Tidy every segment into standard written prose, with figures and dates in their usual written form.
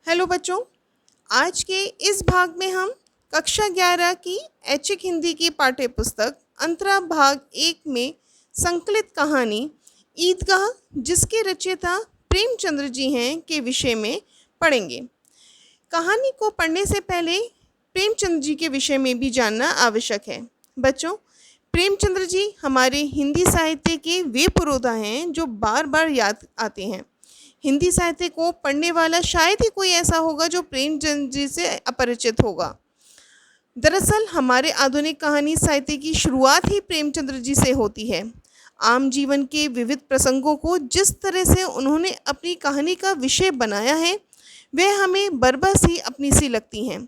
Hello बच्चों, आज के इस भाग में हम कक्षा 11 की ऐच्छिक हिंदी की पाठ्य पुस्तक अंतरा भाग 1 में संकलित कहानी ईदगाह, जिसके रचयिता प्रेमचंद्र जी हैं, के विषय में पढ़ेंगे। कहानी को पढ़ने से पहले प्रेमचंद्र जी के विषय में भी जानना आवश्यक है। बच्चों, प्रेमचंद्र जी हमारे हिंदी साहित्य के वे पुरोधा हैं जो बार बार याद आते हैं। हिंदी साहित्य को पढ़ने वाला शायद ही कोई ऐसा होगा जो प्रेमचंद जी से अपरिचित होगा। दरअसल हमारे आधुनिक कहानी साहित्य की शुरुआत ही प्रेमचंद्र जी से होती है। आम जीवन के विविध प्रसंगों को जिस तरह से उन्होंने अपनी कहानी का विषय बनाया है, वह हमें बरबस ही अपनी सी लगती हैं।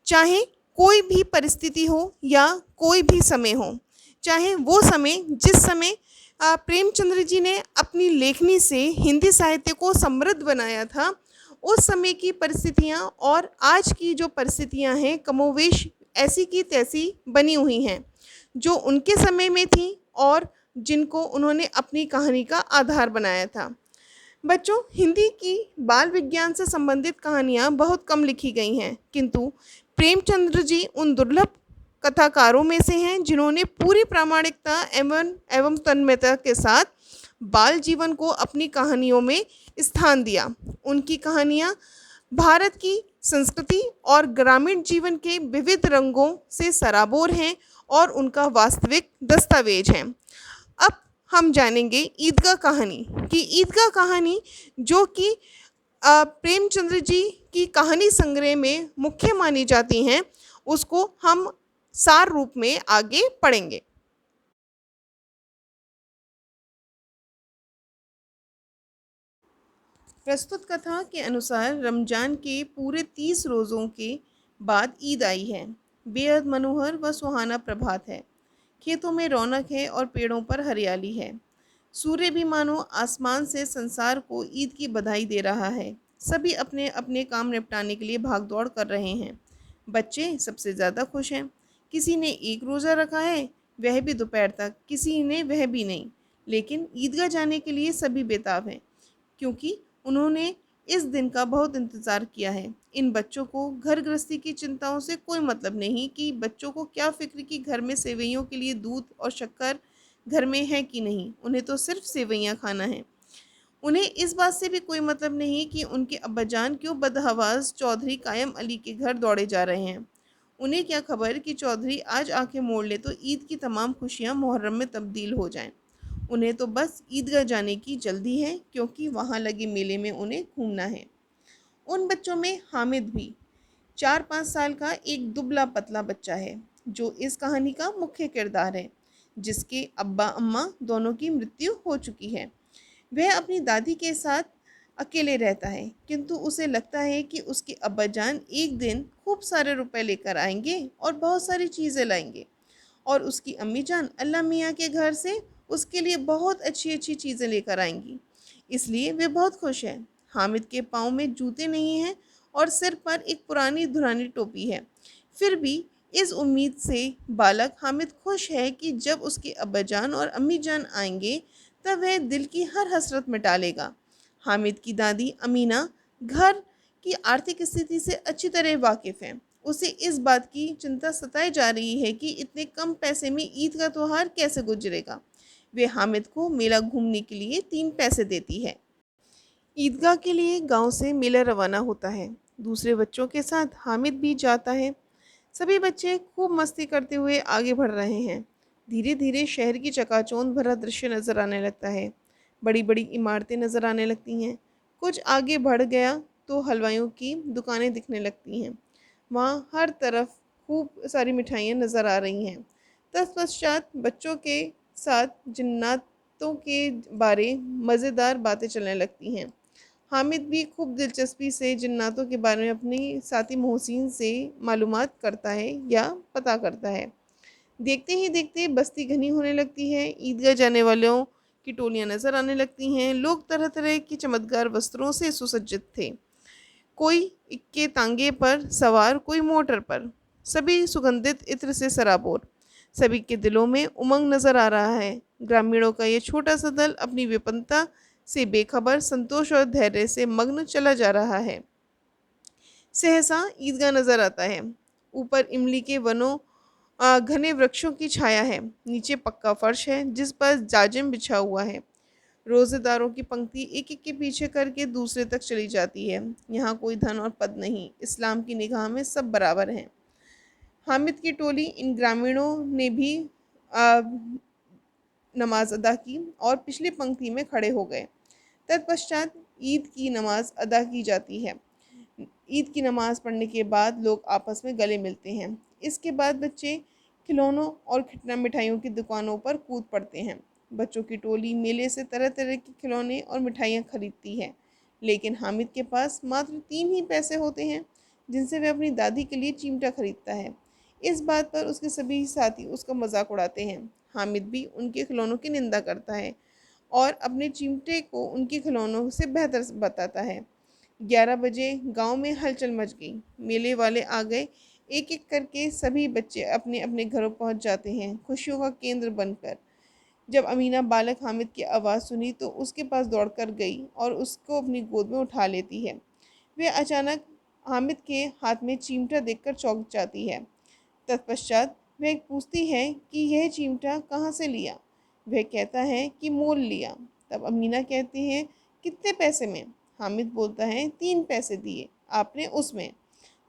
चाहे कोई भी परिस्थिति हो या कोई भी समय हो, चाहे वो समय जिस समय प्रेमचंद्र जी ने अपनी लेखनी से हिंदी साहित्य को समृद्ध बनाया था, उस समय की परिस्थितियाँ और आज की जो परिस्थितियाँ हैं कमोवेश ऐसी की तैसी बनी हुई हैं, जो उनके समय में थी और जिनको उन्होंने अपनी कहानी का आधार बनाया था। बच्चों, हिंदी की बाल विज्ञान से संबंधित कहानियाँ बहुत कम लिखी गई हैं, किंतु प्रेमचंद्र जी उन दुर्लभ कथाकारों में से हैं जिन्होंने पूरी प्रामाणिकता एवं तन्मयता के साथ बाल जीवन को अपनी कहानियों में स्थान दिया। उनकी कहानियाँ भारत की संस्कृति और ग्रामीण जीवन के विविध रंगों से सराबोर हैं और उनका वास्तविक दस्तावेज हैं। अब हम जानेंगे ईदगाह कहानी कि ईदगाह कहानी जो कि प्रेमचंद्र जी की कहानी संग्रह में मुख्य मानी जाती हैं, उसको हम सार रूप में आगे पढ़ेंगे। प्रस्तुत कथा के अनुसार रमजान के पूरे 30 रोज़ों के बाद ईद आई है। बेहद मनोहर व सुहाना प्रभात है। खेतों में रौनक है और पेड़ों पर हरियाली है। सूर्य भी मानो आसमान से संसार को ईद की बधाई दे रहा है। सभी अपने अपने काम निपटाने के लिए भागदौड़ कर रहे हैं। बच्चे सबसे ज़्यादा खुश हैं। किसी ने एक रोज़ा रखा है, वह भी दोपहर तक, किसी ने वह भी नहीं। लेकिन ईदगाह जाने के लिए सभी बेताब हैं, क्योंकि उन्होंने इस दिन का बहुत इंतज़ार किया है। इन बच्चों को घर गृहस्थी की चिंताओं से कोई मतलब नहीं कि बच्चों को क्या फ़िक्र कि घर में सेवइयों के लिए दूध और शक्कर घर में है कि नहीं, उन्हें तो सिर्फ सेवइयाँ खाना है। उन्हें इस बात से भी कोई मतलब नहीं कि उनके अब्बाजान क्यों बदहवास चौधरी कायम अली के घर दौड़े जा रहे हैं। उन्हें क्या खबर कि चौधरी आज आंखें मोड़ ले तो ईद की तमाम खुशियाँ मुहर्रम में तब्दील हो जाएं। उन्हें तो बस ईदगाह जाने की जल्दी है, क्योंकि वहाँ लगे मेले में उन्हें घूमना है। उन बच्चों में हामिद भी 4-5 साल का एक दुबला पतला बच्चा है, जो इस कहानी का मुख्य किरदार है, जिसके अब्बा अम्मा दोनों की मृत्यु हो चुकी है। वह अपनी दादी के साथ अकेले रहता है, किंतु उसे लगता है कि उसके अब्बाजान एक दिन खूब सारे रुपए लेकर आएंगे और बहुत सारी चीज़ें लाएंगे, और उसकी अम्मी जान अल्लाह मियाँ के घर से उसके लिए बहुत अच्छी अच्छी चीज़ें लेकर आएंगी। इसलिए वे बहुत खुश हैं। हामिद के पाँव में जूते नहीं हैं और सिर पर एक पुरानी धुरानी टोपी है। फिर भी इस उम्मीद से बालक हामिद खुश है कि जब उसके अब्बाजान और अम्मी जान आएंगे, तब वह दिल की हर हसरत मिटा लेगा। हामिद की दादी अमीना घर की आर्थिक स्थिति से अच्छी तरह वाकिफ़ हैं। उसे इस बात की चिंता सताई जा रही है कि इतने कम पैसे में ईद का त्यौहार कैसे गुजरेगा। वे हामिद को मेला घूमने के लिए 3 पैसे देती है। ईदगाह के लिए गांव से मेला रवाना होता है। दूसरे बच्चों के साथ हामिद भी जाता है। सभी बच्चे खूब मस्ती करते हुए आगे बढ़ रहे हैं। धीरे धीरे शहर की चकाचौंध भरा दृश्य नज़र आने लगता है। बड़ी बड़ी इमारतें नज़र आने लगती हैं। कुछ आगे बढ़ गया तो हलवाइयों की दुकानें दिखने लगती हैं। वहाँ हर तरफ खूब सारी मिठाइयाँ नज़र आ रही हैं। तत्पश्चात बच्चों के साथ जिन्नातों के बारे मज़ेदार बातें चलने लगती हैं। हामिद भी खूब दिलचस्पी से जिन्नातों के बारे में अपनी साथी मोहसिन से मालूमात करता है या पता करता है। देखते ही देखते बस्ती घनी होने लगती है। ईदगाह जाने वालों की टोलियाँ नज़र आने लगती हैं। लोग तरह तरह की चमकदार वस्त्रों से सुसज्जित थे। कोई इक्के तांगे पर सवार, कोई मोटर पर, सभी सुगंधित इत्र से सराबोर। सभी के दिलों में उमंग नज़र आ रहा है। ग्रामीणों का ये छोटा सा दल अपनी विपन्नता से बेखबर, संतोष और धैर्य से मग्न चला जा रहा है। सहसा ईदगाह नजर आता है। ऊपर इमली के वनों घने वृक्षों की छाया है। नीचे पक्का फर्श है जिस पर जाजिम बिछा हुआ है। रोजेदारों की पंक्ति एक एक के पीछे करके दूसरे तक चली जाती है। यहाँ कोई धन और पद नहीं, इस्लाम की निगाह में सब बराबर हैं। हामिद की टोली इन ग्रामीणों ने भी आ, नमाज अदा की और पिछली पंक्ति में खड़े हो गए। तत्पश्चात ईद की नमाज अदा की जाती है। ईद की नमाज पढ़ने के बाद लोग आपस में गले मिलते हैं। इसके बाद बच्चे खिलौनों और खिटना मिठाइयों की दुकानों पर कूद पड़ते हैं। बच्चों की टोली मेले से तरह तरह के खिलौने और मिठाइयाँ खरीदती है। लेकिन हामिद के पास मात्र 3 ही पैसे होते हैं जिनसे वह अपनी दादी के लिए चिमटा खरीदता है। इस बात पर उसके सभी साथी उसका मजाक उड़ाते हैं। हामिद भी उनके खिलौनों की निंदा करता है और अपने चिमटे को उनके खिलौनों से बेहतर बताता है। 11 बजे गांव में हलचल मच गई। मेले वाले आ गए। एक एक करके सभी बच्चे अपने अपने घरों पहुंच जाते हैं, खुशियों का केंद्र बनकर। जब अमीना बालक हामिद की आवाज़ सुनी तो उसके पास दौड़कर गई और उसको अपनी गोद में उठा लेती है। वह अचानक हामिद के हाथ में चिमटा देखकर चौंक जाती है। तत्पश्चात वह पूछती है कि यह चिमटा कहाँ से लिया। वह कहता है कि मोल लिया। तब अमीना कहती है, कितने पैसे में? हामिद बोलता है, 3 पैसे दिए आपने उसमें।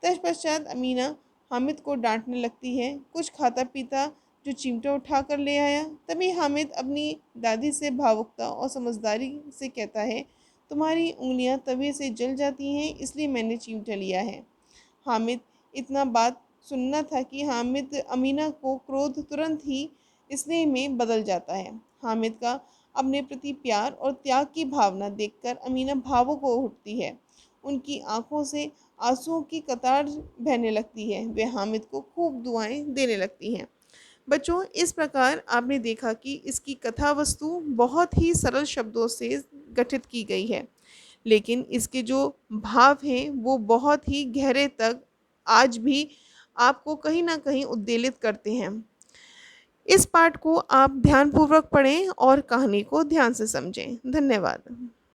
तत्पश्चात अमीना हामिद को डांटने लगती है। कुछ खाता पीता जो चिमटा उठा कर ले आया। तभी हामिद अपनी दादी से भावुकता और समझदारी से कहता है, तुम्हारी उंगलियां तवे से जल जाती हैं, इसलिए मैंने चिमटा लिया है। हामिद इतना बात सुनना था कि हामिद अमीना को क्रोध तुरंत ही स्नेह में बदल जाता है। हामिद का अपने प्रति प्यार और त्याग की भावना देखकर अमीना भावुक हो उठती है। उनकी आंखों से आंसुओं की कतार बहने लगती है। वे हामिद को खूब दुआएं देने लगती हैं। बच्चों, इस प्रकार आपने देखा कि इसकी कथा वस्तु बहुत ही सरल शब्दों से गठित की गई है, लेकिन इसके जो भाव हैं वो बहुत ही गहरे तक आज भी आपको कहीं ना कहीं उद्वेलित करते हैं। इस पाठ को आप ध्यानपूर्वक पढ़ें और कहानी को ध्यान से समझें। धन्यवाद।